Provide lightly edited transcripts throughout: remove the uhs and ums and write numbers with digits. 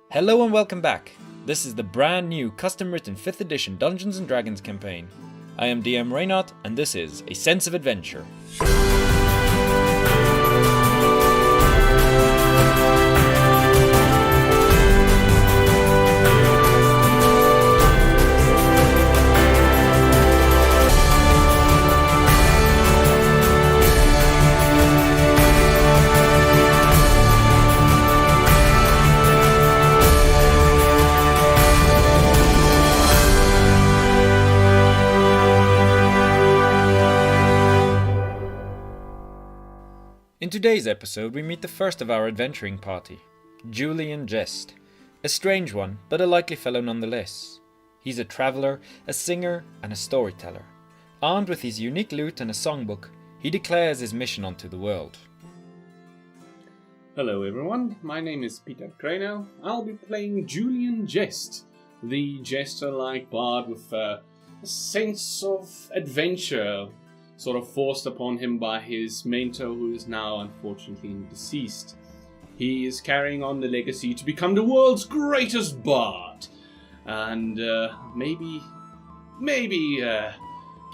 Hello and welcome back. This is the brand new custom-written 5th edition Dungeons & Dragons campaign. I am DM Reynard and this is A Sense of Adventure. In today's episode, we meet the first of our adventuring party, Jewlian Jest. A strange one, but a likely fellow nonetheless. He's a traveller, a singer, and a storyteller. Armed with his unique lute and a songbook, he declares his mission onto the world. Hello everyone, my name is Peter Crano. I'll be playing Jewlian Jest, the jester-like bard with a sense of adventure sort of forced upon him by his mentor, who is now unfortunately deceased. He is carrying on the legacy to become the world's greatest bard, and maybe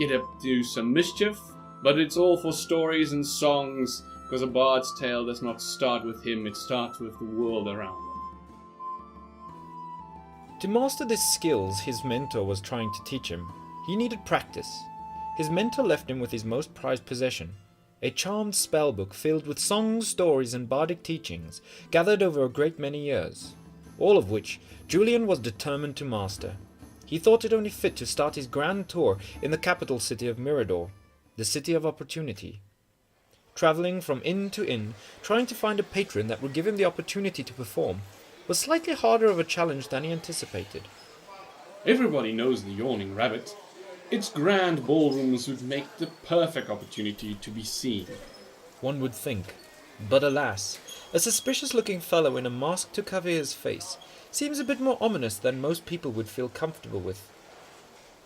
get up to some mischief, but it's all for stories and songs, because a bard's tale does not start with him, it starts with the world around him. To master the skills his mentor was trying to teach him, he needed practice. His mentor left him with his most prized possession, a charmed spellbook filled with songs, stories, and bardic teachings gathered over a great many years, all of which Jewlian was determined to master. He thought it only fit to start his grand tour in the capital city of Mirador, the city of opportunity. Travelling from inn to inn, trying to find a patron that would give him the opportunity to perform, was slightly harder of a challenge than he anticipated. Everybody knows the Yawning Rabbit. Its grand ballrooms would make the perfect opportunity to be seen. One would think. But alas, a suspicious-looking fellow in a mask to cover his face seems a bit more ominous than most people would feel comfortable with.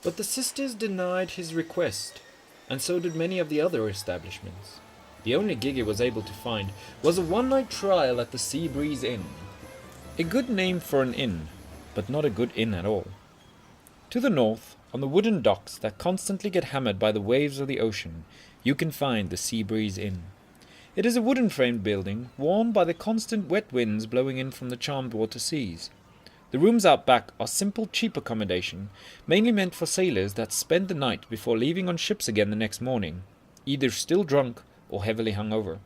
But the sisters denied his request, and so did many of the other establishments. The only gig he was able to find was a one-night trial at the Seabreeze Inn. A good name for an inn, but not a good inn at all. To the north, on the wooden docks that constantly get hammered by the waves of the ocean, you can find the Seabreeze Inn. It is a wooden-framed building, worn by the constant wet winds blowing in from the charmed water seas. The rooms out back are simple, cheap accommodation, mainly meant for sailors that spend the night before leaving on ships again the next morning, either still drunk or heavily hungover.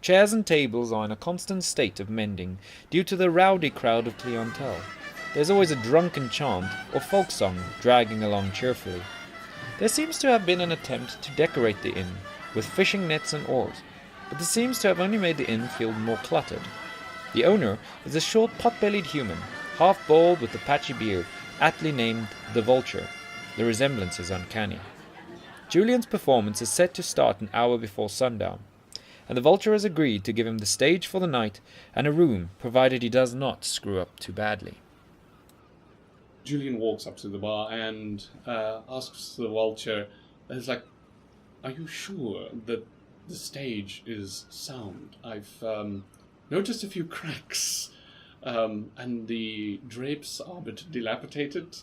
Chairs and tables are in a constant state of mending due to the rowdy crowd of clientele. There's always a drunken chant or folk song dragging along cheerfully. There seems to have been an attempt to decorate the inn with fishing nets and oars, but this seems to have only made the inn feel more cluttered. The owner is a short pot-bellied human, half bald with a patchy beard, aptly named the Vulture. The resemblance is uncanny. Julian's performance is set to start an hour before sundown, and the Vulture has agreed to give him the stage for the night and a room, provided he does not screw up too badly. Julian walks up to the bar and asks the Vulture, "Are you sure that the stage is sound? I've noticed a few cracks, and the drapes are a bit dilapidated.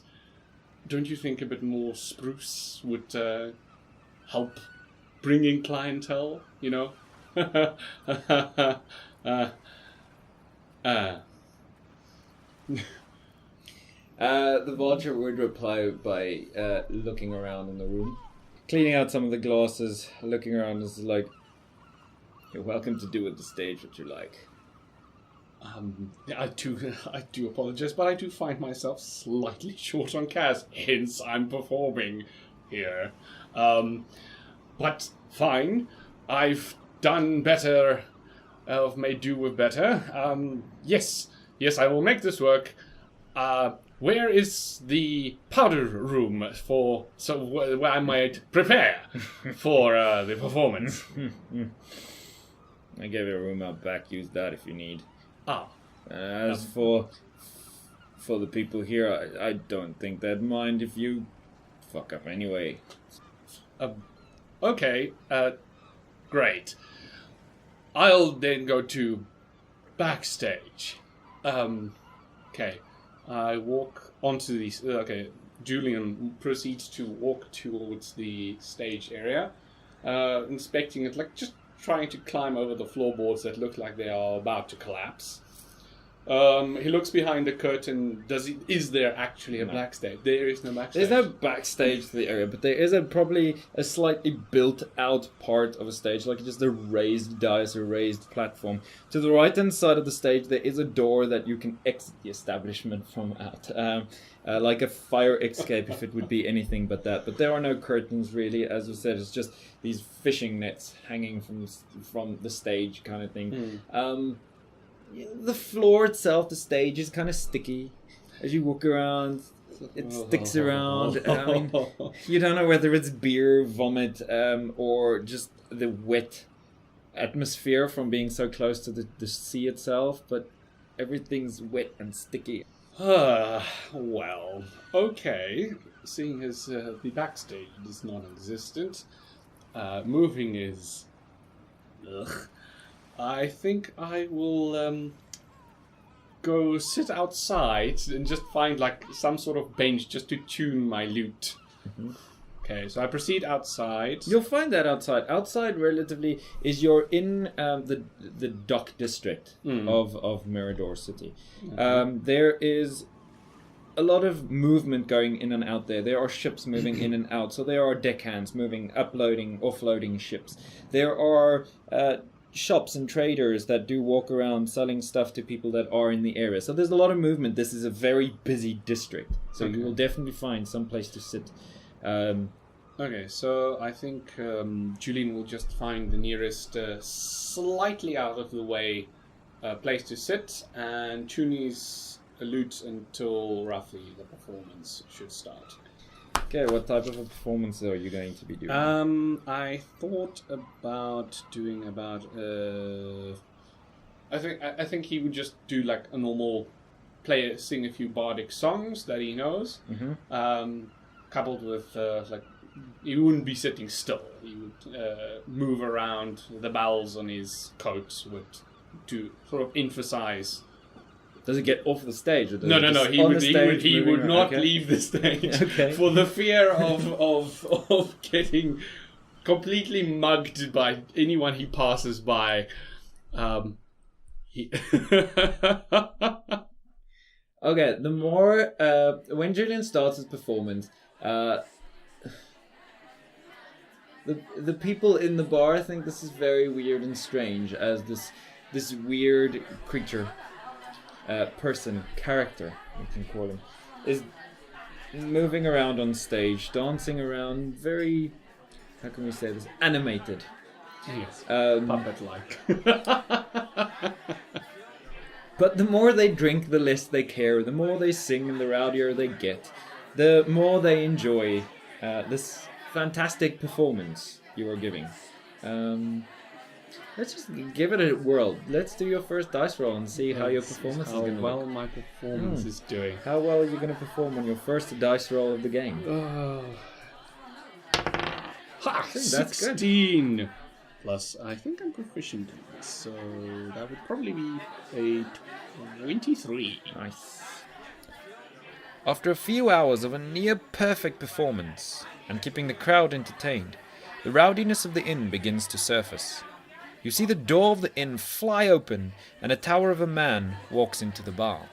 Don't you think a bit more spruce would help bring in clientele, you know?" The Vulture would reply by looking around in the room, cleaning out some of the glasses, looking around as like, "You're welcome to do with the stage what you like." I do apologize, but I do find myself slightly short on cash, hence I'm performing here. But fine, I've done better, I've made do with better. Yes, I will make this work. Where is the powder room where I might prepare for the performance? I gave you a room out back. Use that if you need. As for the people here, I don't think they'd mind if you fuck up anyway. Okay. Great. I'll then go to backstage. Okay. I walk onto the... okay. Julian proceeds to walk towards the stage area, inspecting it, like just trying to climb over the floorboards that look like they are about to collapse. He looks behind the curtain. Is there actually a backstage? There is no backstage. There's no backstage to the area, but there is probably a slightly built-out part of a stage, like just a raised dais or raised platform. To the right-hand side of the stage, there is a door that you can exit the establishment from out, like a fire escape, if it would be anything but that. But there are no curtains, really. As I said, it's just these fishing nets hanging from the stage kind of thing. The floor itself, the stage, is kind of sticky. As you walk around, it sticks around. I mean, you don't know whether it's beer, vomit, or just the wet atmosphere from being so close to the sea itself, but everything's wet and sticky. Well, okay. Seeing as the backstage is non-existent, moving is... Ugh. I think I will go sit outside and just find like some sort of bench just to tune my lute. Mm-hmm. Okay, so I proceed outside. You'll find that outside. Outside, relatively, is you're in the dock district of Mirador City. Mm-hmm. There is a lot of movement going in and out there. There are ships moving in and out. So there are deckhands moving, uploading, offloading ships. There are... shops and traders that do walk around selling stuff to people that are in the area. So there's a lot of movement. This is a very busy district. So you will definitely find some place to sit. Okay, so I think Julian will just find the nearest slightly out of the way place to sit and tune his lute until roughly the performance should start. Okay, what type of a performance are you going to be doing? I thought about doing I think he would just do like a normal sing a few bardic songs that he knows, coupled with like he wouldn't be sitting still. He would move around. The bells on his coat would to sort of emphasize. Does it get off the stage? Or does no. He would not okay. leave the stage okay. for the fear of getting completely mugged by anyone he passes by. Okay, the more when Julian starts his performance, the people in the bar think this is very weird and strange, as this weird creature. Character, you can call him, is moving around on stage, dancing around, very, how can we say this, animated. Yes, puppet-like. But the more they drink, the less they care. The more they sing and the rowdier they get. The more they enjoy this fantastic performance you are giving. Let's just give it a whirl. Let's do your first dice roll and see how your performance is going to look. How well my performance is doing. How well are you going to perform on your first dice roll of the game? Ha! 16! Plus, I think I'm proficient in this, so that would probably be a 23. Nice. After a few hours of a near-perfect performance, and keeping the crowd entertained, the rowdiness of the inn begins to surface. You see the door of the inn fly open, and a tower of a man walks into the bar.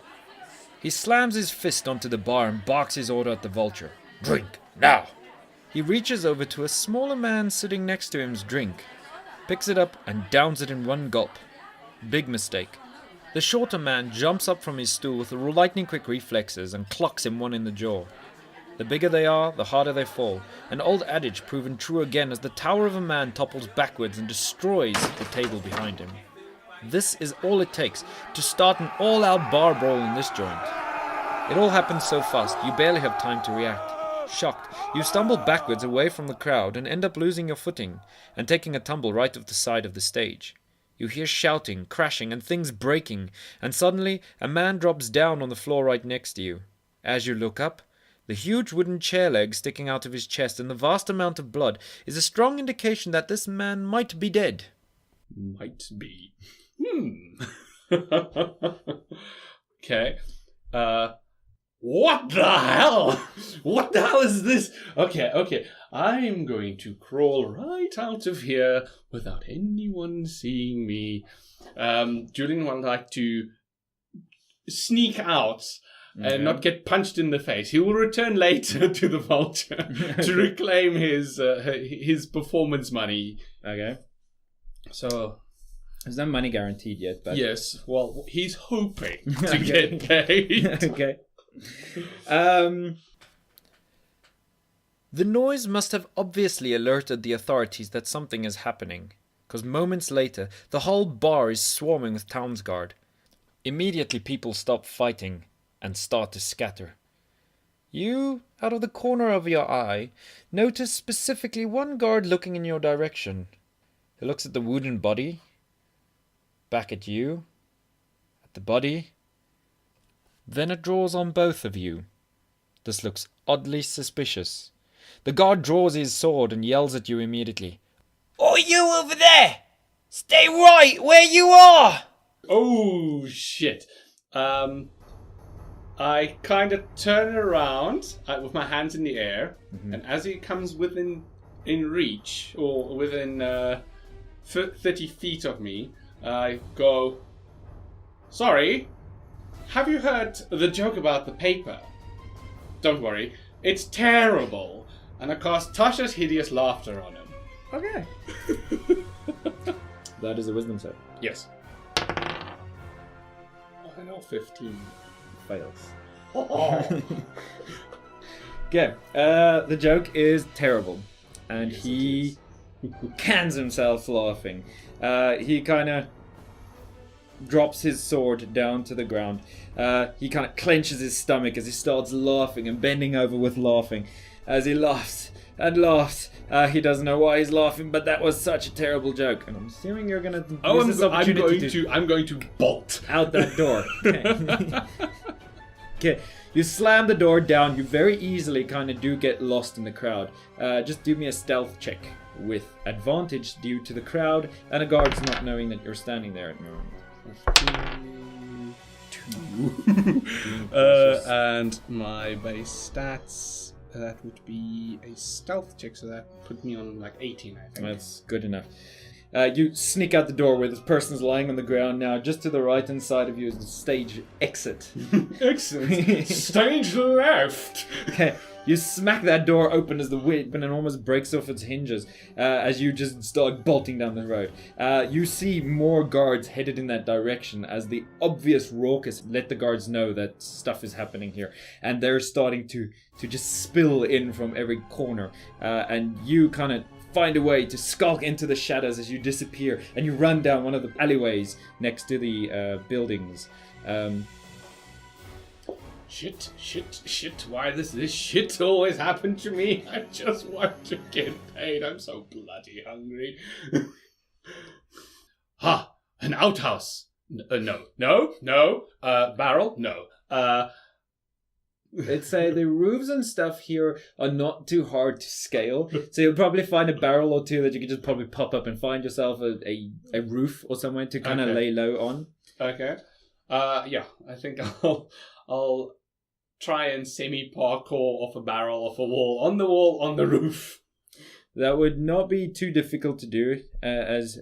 He slams his fist onto the bar and barks his order at the vulture. "Drink, now!" He reaches over to a smaller man sitting next to him's drink, picks it up and downs it in one gulp. Big mistake. The shorter man jumps up from his stool with lightning-quick reflexes and clocks him one in the jaw. The bigger they are, the harder they fall, an old adage proven true again as the tower of a man topples backwards and destroys the table behind him. This is all it takes to start an all-out bar brawl in this joint. It all happens so fast, you barely have time to react. Shocked, you stumble backwards away from the crowd and end up losing your footing and taking a tumble right off the side of the stage. You hear shouting, crashing, and things breaking, and suddenly a man drops down on the floor right next to you. As you look up, the huge wooden chair leg sticking out of his chest and the vast amount of blood is a strong indication that this man might be dead. Might be. Okay. What the hell? What the hell is this? Okay. I'm going to crawl right out of here without anyone seeing me. Julian would like to sneak out and not get punched in the face. He will return later to the vulture to reclaim his performance money. Okay. So There's no money guaranteed yet, but yes, well, he's hoping to get paid. Okay. The noise must have obviously alerted the authorities that something is happening, because moments later, the whole bar is swarming with townsguard. Immediately people stop fighting and start to scatter. You, out of the corner of your eye, notice specifically one guard looking in your direction. He looks at the wooden body, back at you, at the body. Then it draws on both of you. This looks oddly suspicious. The guard draws his sword and yells at you immediately. "Oh, you over there! Stay right where you are!" Oh, shit. I kind of turn around with my hands in the air, and as he comes in reach, or within 30 feet of me, I go, "Sorry, have you heard the joke about the paper? Don't worry, it's terrible." And I cast Tasha's hideous laughter on him. okay. That is a wisdom save. Yes. Oh, I know 15. Fails. Oh. Okay. The joke is terrible, and Yes, he cans himself laughing. He kind of drops his sword down to the ground. He kind of clenches his stomach as he starts laughing and bending over with laughing. As he laughs and laughs, he doesn't know why he's laughing, but that was such a terrible joke. And I'm assuming you're gonna use this opportunity I'm going to bolt out that door. Okay. Okay. You slam the door down. You very easily kind of do get lost in the crowd. Just do me a stealth check with advantage due to the crowd and the guards not knowing that you're standing there at the moment. 2. And my base stats, that would be a stealth check, so that put me on like 18, I think. That's good enough. You sneak out the door where this person's lying on the ground now. Just to the right hand side of you is the stage exit. Excellent. Stage left. Okay. You smack that door open as the wind and it almost breaks off its hinges as you just start bolting down the road. You see more guards headed in that direction as the obvious raucous let the guards know that stuff is happening here. And they're starting to just spill in from every corner. And you kind of find a way to skulk into the shadows as you disappear. And you run down one of the alleyways next to the buildings. Shit, why does this shit always happen to me? I just want to get paid. I'm so bloody hungry. An outhouse. No. Barrel? No. I'd say the roofs and stuff here are not too hard to scale. So you'll probably find a barrel or two that you could just probably pop up and find yourself a roof or somewhere to kind of lay low on. Okay. Yeah, I think I'll try and semi-parkour off a barrel, off a wall, on the roof. That would not be too difficult to do, as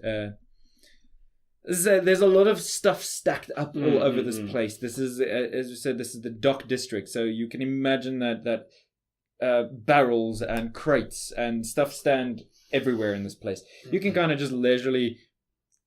there's a lot of stuff stacked up all over this place. This is, as you said, this is the dock district, so you can imagine that barrels and crates and stuff stand everywhere in this place. You can kind of just leisurely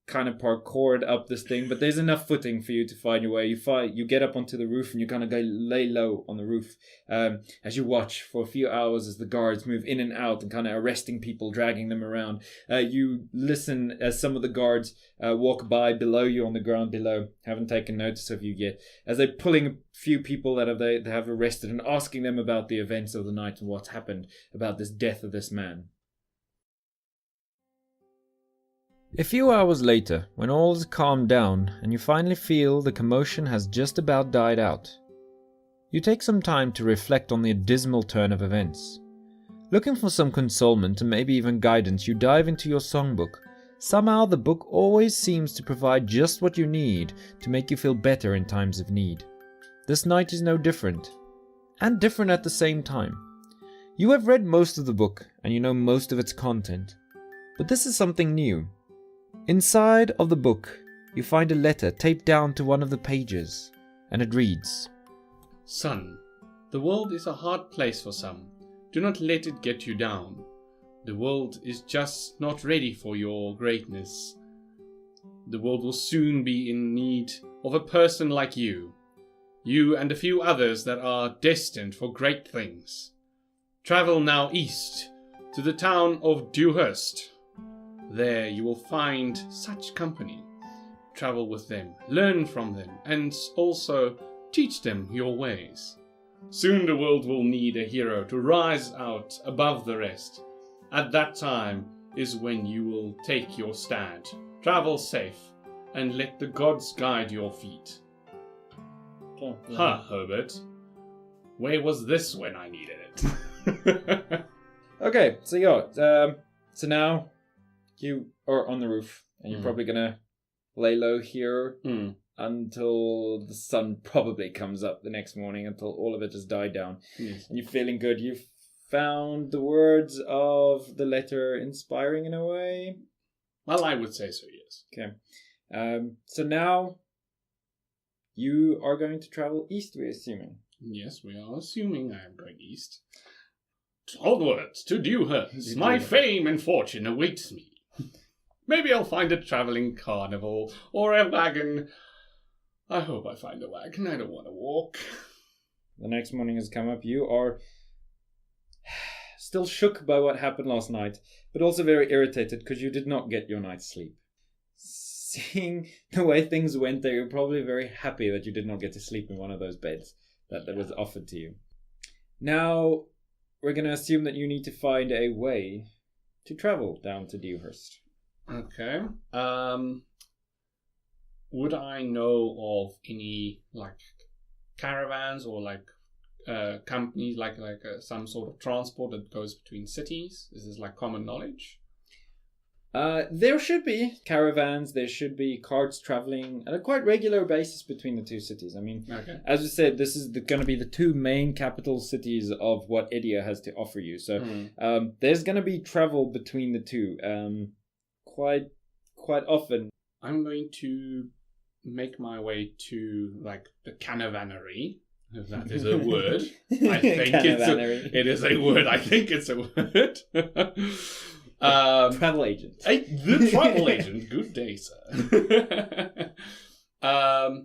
kind of parkour up this thing, but there's enough footing for you to find your way. You get up onto the roof and you kind of go lay low on the roof as you watch for a few hours as the guards move in and out and kind of arresting people, dragging them around. You listen as some of the guards walk by below you on the ground below, haven't taken notice of you yet, as they're pulling a few people that they have arrested and asking them about the events of the night and what's happened, about this death of this man. A few hours later, when all is calmed down and you finally feel the commotion has just about died out, you take some time to reflect on the dismal turn of events. Looking for some consolement and maybe even guidance, you dive into your songbook. Somehow the book always seems to provide just what you need to make you feel better in times of need. this night is no different, and different at the same time. You have read most of the book, and you know most of its content, but this is something new. Inside of the book, you find a letter taped down to one of the pages, and it reads, Son, the world is a hard place for some. Do not let it get you down. The world is just not ready for your greatness. The world will soon be in need of a person like you. You and a few others that are destined for great things. Travel now east to the town of Dewhurst. There you will find such company. Travel with them, learn from them, and also teach them your ways. Soon the world will need a hero to rise out above the rest. At that time is when you will take your stand. Travel safe, and let the gods guide your feet. Okay. Ha, Herbert. Where was this when I needed it? Okay, so yeah, so now you are on the roof, and you're probably gonna lay low here until the sun probably comes up the next morning, until all of it has died down. Yes. And you're feeling good. You've found the words of the letter inspiring in a way. Well, I would say so, yes. Okay. So now you are going to travel east, we're assuming. Yes, we are assuming I am going east. Onwards to Dewhurst. My fame and fortune awaits me. Maybe I'll find a travelling carnival or a wagon. I hope I find a wagon. I don't want to walk. The next morning has come up. You are still shook by what happened last night, but also very irritated because you did not get your night's sleep. Seeing the way things went there, you're probably very happy that you did not get to sleep in one of those beds that was offered to you. Now, we're going to assume that you need to find a way to travel down to Dewhurst. Okay. Would I know of any caravans or companies some sort of transport that goes between cities? Is this common knowledge? There should be caravans, there should be carts traveling at a quite regular basis between the two cities. I mean, okay. As we said, this is going to be the two main capital cities of what Edia has to offer you. So there's going to be travel between the two quite often. I'm going to make my way to the caravannery. If that is a word. I think it is a word. I think it's a word. Travel agent. The travel agent. Good day, sir. I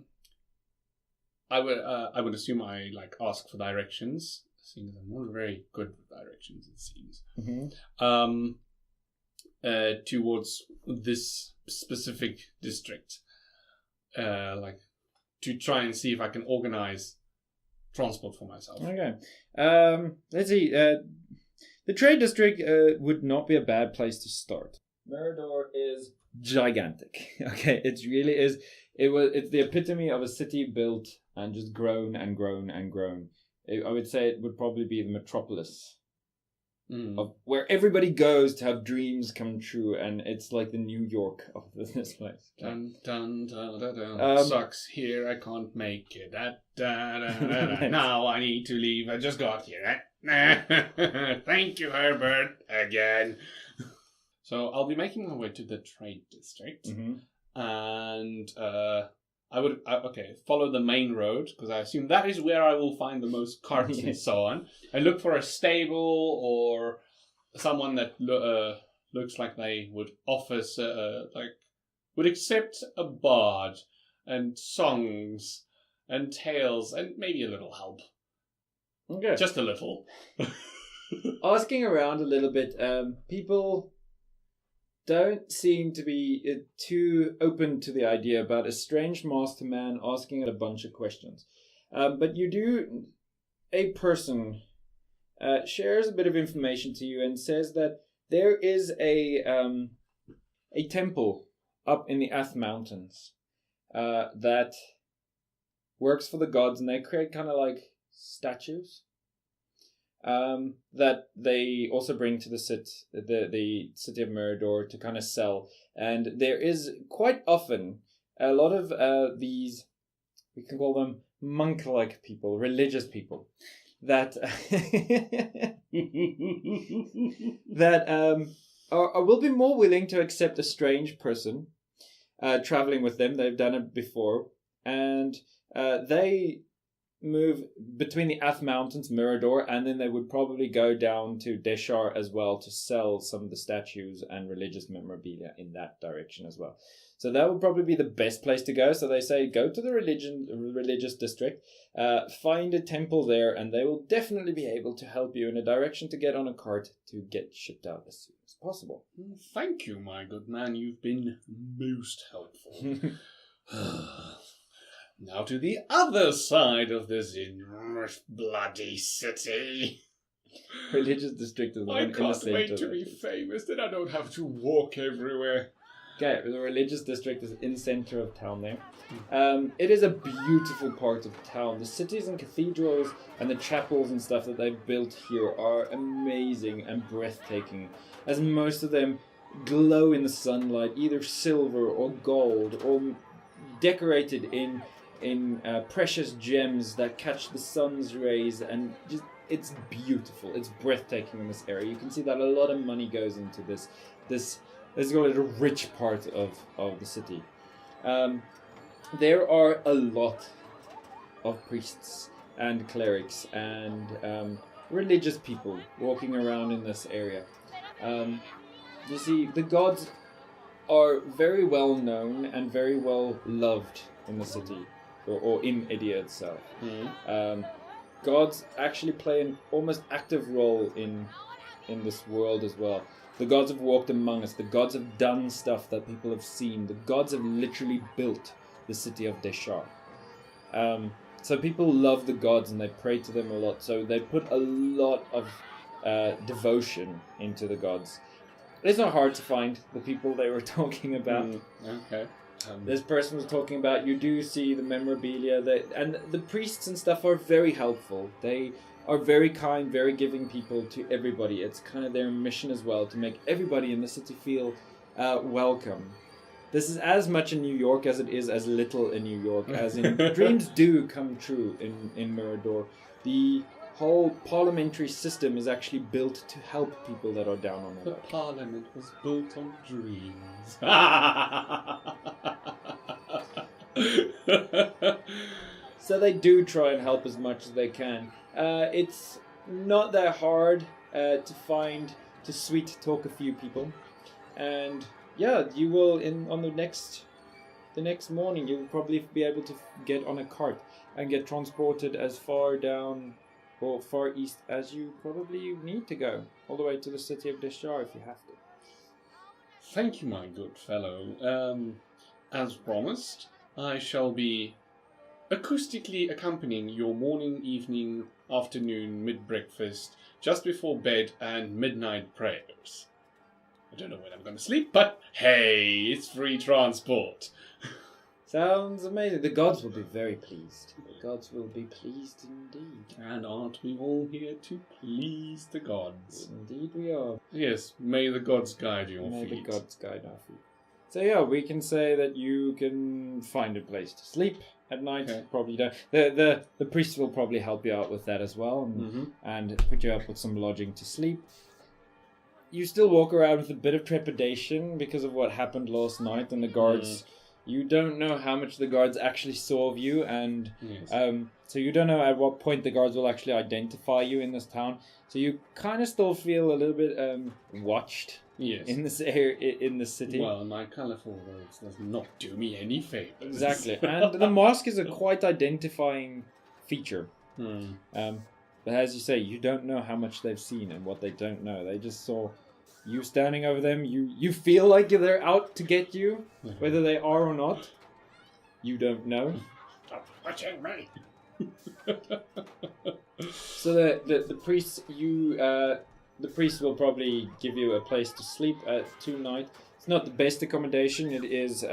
would assume I ask for directions, seeing as I'm not very good with directions, it seems. Mm-hmm. Towards this specific district, to try and see if I can organize transport for myself. Okay. Let's see. The trade district would not be a bad place to start. Mirador is gigantic. Okay, it really is. It's the epitome of a city built and just grown and grown and grown. I would say it would probably be the metropolis of where everybody goes to have dreams come true, and it's like the New York of this place. Dun, dun, dun, dun, dun. Sucks here, I can't make it. Now I need to leave. I just got here. Thank you, Herbert, again. So I'll be making my way to the trade district, and I would follow the main road, because I assume that is where I will find the most carts and so on. I look for a stable or someone that looks like they would offer, would accept a bard and songs and tales and maybe a little help. Okay. Just a little. Asking around a little bit, people don't seem to be too open to the idea about a strange master man asking a bunch of questions. But a person shares a bit of information to you and says that there is a temple up in the Ath Mountains that works for the gods, and they create kind of statues that they also bring to the city of Mirador to kind of sell. And there is quite often a lot of these we can call them monk-like people, religious people, that will be more willing to accept a strange person traveling with them. They've done it before, and they move between the Ath Mountains, Mirador, and then they would probably go down to Deshar as well to sell some of the statues and religious memorabilia in that direction as well. So that would probably be the best place to go. So they say go to the religious district, find a temple there, and they will definitely be able to help you in a direction to get on a cart to get shipped out as soon as possible. Thank you, my good man. You've been most helpful. Now to the other side of this enormous bloody city. Religious district is the one I in the can't center. wait to be famous, then I don't have to walk everywhere. Okay, the religious district is in the center of town there. It is a beautiful part of town. The cities and cathedrals and the chapels and stuff that they've built here are amazing and breathtaking, as most of them glow in the sunlight, either silver or gold, or decorated in precious gems that catch the sun's rays, and just it's beautiful. It's breathtaking in this area. You can see that a lot of money goes into this let's call it a rich part of the city. There are a lot of priests and clerics and religious people walking around in this area. You see, the gods are very well known and very well loved in the city, or in Idia itself. Gods actually play an almost active role in this world as well. The gods have walked among us. The gods have done stuff that people have seen. The gods have literally built the city of Deshar. So people love the gods and they pray to them a lot. So they put a lot of devotion into the gods. It's not hard to find the people they were talking about. Okay. This person was talking about, you do see the memorabilia, and the priests and stuff are very helpful. They are very kind, very giving people to everybody. It's kind of their mission as well, to make everybody in the city feel welcome. This is as much in New York as it is as little in New York, as in dreams do come true in Mirador. The whole parliamentary system is actually built to help people that are down on their The luck. parliament was built on dreams. So they do try and help as much as they can. It's not that hard to sweet talk a few people, and yeah, you will on the next morning you'll probably be able to get on a cart and get transported as far down or far east as you probably need to go, all the way to the city of Deshar if you have to. Thank you, my good fellow. As promised, I shall be acoustically accompanying your morning, evening, afternoon, mid-breakfast, just before bed, and midnight prayers. I don't know when I'm going to sleep, but hey, it's free transport. Sounds amazing. The gods will be very pleased. The gods will be pleased indeed. And aren't we all here to please the gods? Indeed we are. Yes, may the gods guide your May feet. the gods guide our feet. So yeah, we can say that you can find a place to sleep at night. Okay. Probably don't. The priest will probably help you out with that as well, and put you up with some lodging to sleep. You still walk around with a bit of trepidation because of what happened last night, and the guards. You don't know how much the guards actually saw of you, and so you don't know at what point the guards will actually identify you in this town. So you kind of still feel a little bit watched in this area, in the city. Well, my colourful robes does not do me any favours. Exactly, and the mask is a quite identifying feature. But as you say, you don't know how much they've seen and what they don't know. They just saw you standing over them. You feel like they're out to get you, whether they are or not. You don't know. Stop watching me. So the priests, the priest will probably give you a place to sleep at tonight. It's not the best accommodation. It is.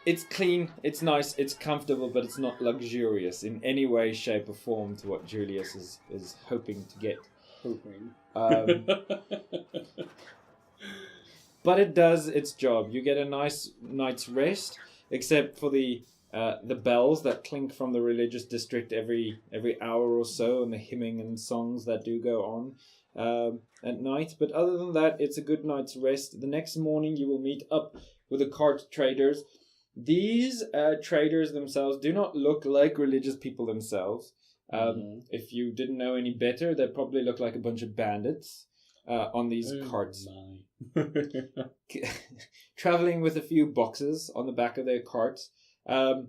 It's clean, it's nice, it's comfortable, but it's not luxurious in any way, shape, or form to what Julius is hoping to get. But it does its job. You get a nice night's rest, except for the The bells that clink from the religious district every hour or so, and the hymning and songs that do go on at night. But other than that, it's a good night's rest. The next morning you will meet up with the cart traders. These traders themselves do not look like religious people themselves. If you didn't know any better, they probably look like a bunch of bandits on these carts. Traveling with a few boxes on the back of their carts. I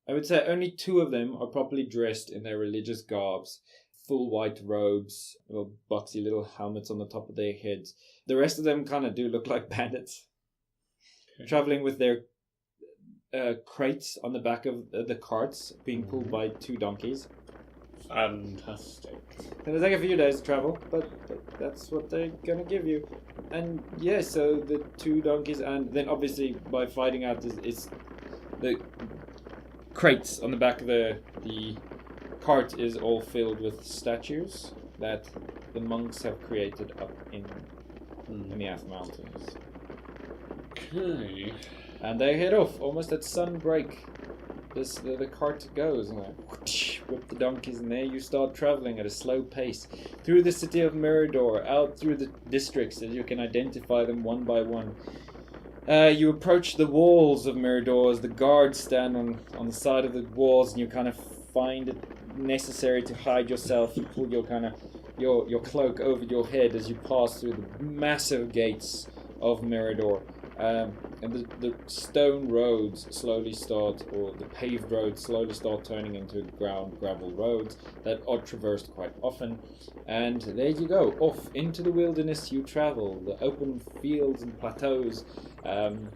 would say only 2 of them are properly dressed in their religious garbs. Full white robes, little boxy little helmets on the top of their heads. The rest of them kind of do look like bandits. Okay. Traveling with their crates on the back of the carts, being pulled by 2 donkeys. Fantastic. It'll take a few days to travel, but that's what they're gonna give you. And yeah, so the 2 donkeys, and then obviously by fighting out is the crates on the back of the cart is all filled with statues that the monks have created up in the Ath Mountains. Okay. And they head off almost at sunbreak. The cart goes and whoosh, whip the donkeys, and there you start traveling at a slow pace through the city of Mirador, out through the districts as you can identify them one by one. You approach the walls of Mirador as the guards stand on the side of the walls, and you kind of find it necessary to hide yourself. You pull your cloak over your head as you pass through the massive gates of Mirador. And the stone roads slowly start, or the paved roads slowly start turning into gravel roads that are traversed quite often. And there you go, off into the wilderness you travel, the open fields and plateaus. And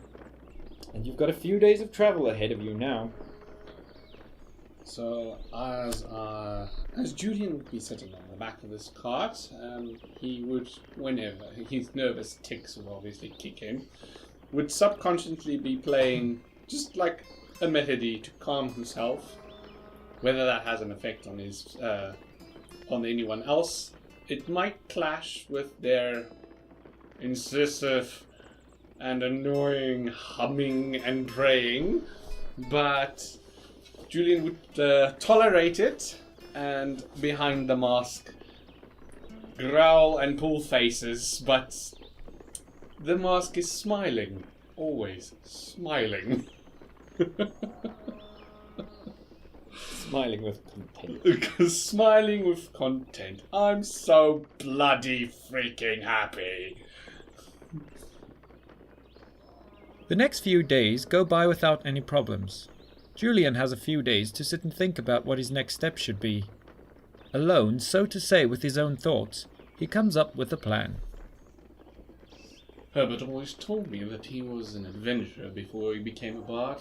you've got a few days of travel ahead of you now. So as Julian would be sitting on the back of this cart, he would, whenever his nervous tics would obviously kick in, would subconsciously be playing just like a melody to calm himself. Whether that has an effect on his on anyone else, it might clash with their incisive and annoying humming and praying, but Julian would tolerate it, and behind the mask growl and pull faces, but the mask is smiling. Always smiling. Smiling with content. Smiling with content. I'm so bloody freaking happy. The next few days go by without any problems. Julian has a few days to sit and think about what his next step should be. Alone, so to say, with his own thoughts, he comes up with a plan. Herbert always told me that he was an adventurer before he became a bard.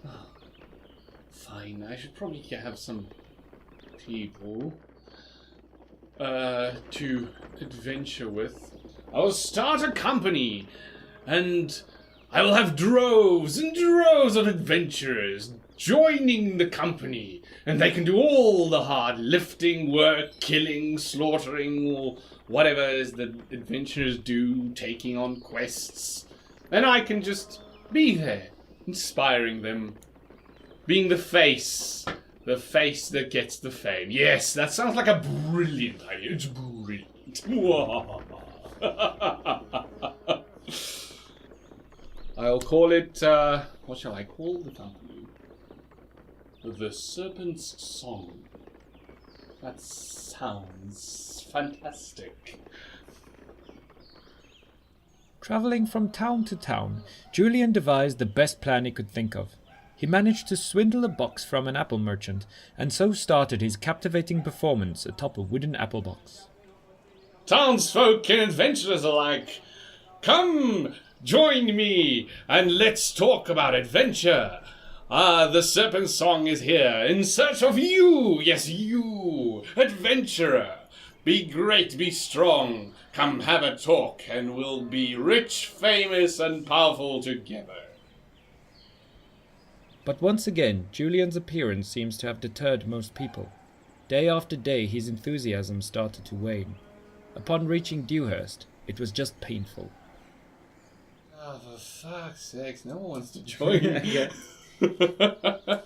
Oh, fine, I should probably have some people to adventure with. I will start a company, and I will have droves and droves of adventurers joining the company, and they can do all the hard lifting work, killing, slaughtering, or whatever it is that adventurers do, taking on quests. And I can just be there, inspiring them, being the face that gets the fame. Yes, that sounds like a brilliant idea. It's brilliant. I'll call it, what shall I call the company? The Serpent's Song. That sounds fantastic. Travelling from town to town, Julian devised the best plan he could think of. He managed to swindle a box from an apple merchant, and so started his captivating performance atop a wooden apple box. Townsfolk and adventurers alike, come, join me, and let's talk about adventure. The Serpent's Song is here, in search of you, yes you, adventurer. Be great, be strong, come have a talk, and we'll be rich, famous, and powerful together. But once again, Julian's appearance seems to have deterred most people. Day after day, his enthusiasm started to wane. Upon reaching Dewhurst, it was just painful. Oh, for fuck's sake, no one wants to join me. Hear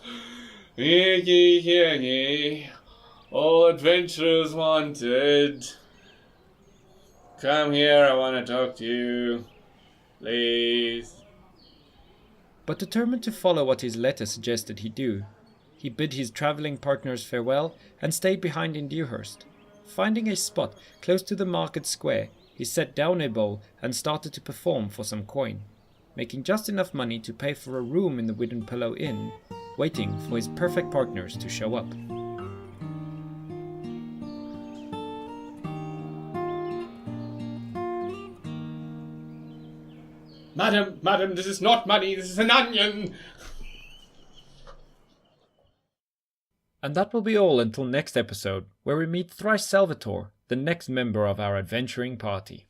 ye, hear ye. All adventurers wanted. Come here, I want to talk to you. Please. But determined to follow what his letter suggested he do, he bid his travelling partners farewell and stayed behind in Dewhurst. Finding a spot close to the market square, he set down a bowl and started to perform for some coin, making just enough money to pay for a room in the Wooden Pillow Inn, waiting for his perfect partners to show up. Madam, this is not money, this is an onion! And that will be all until next episode, where we meet Thrice Salvatore, the next member of our adventuring party.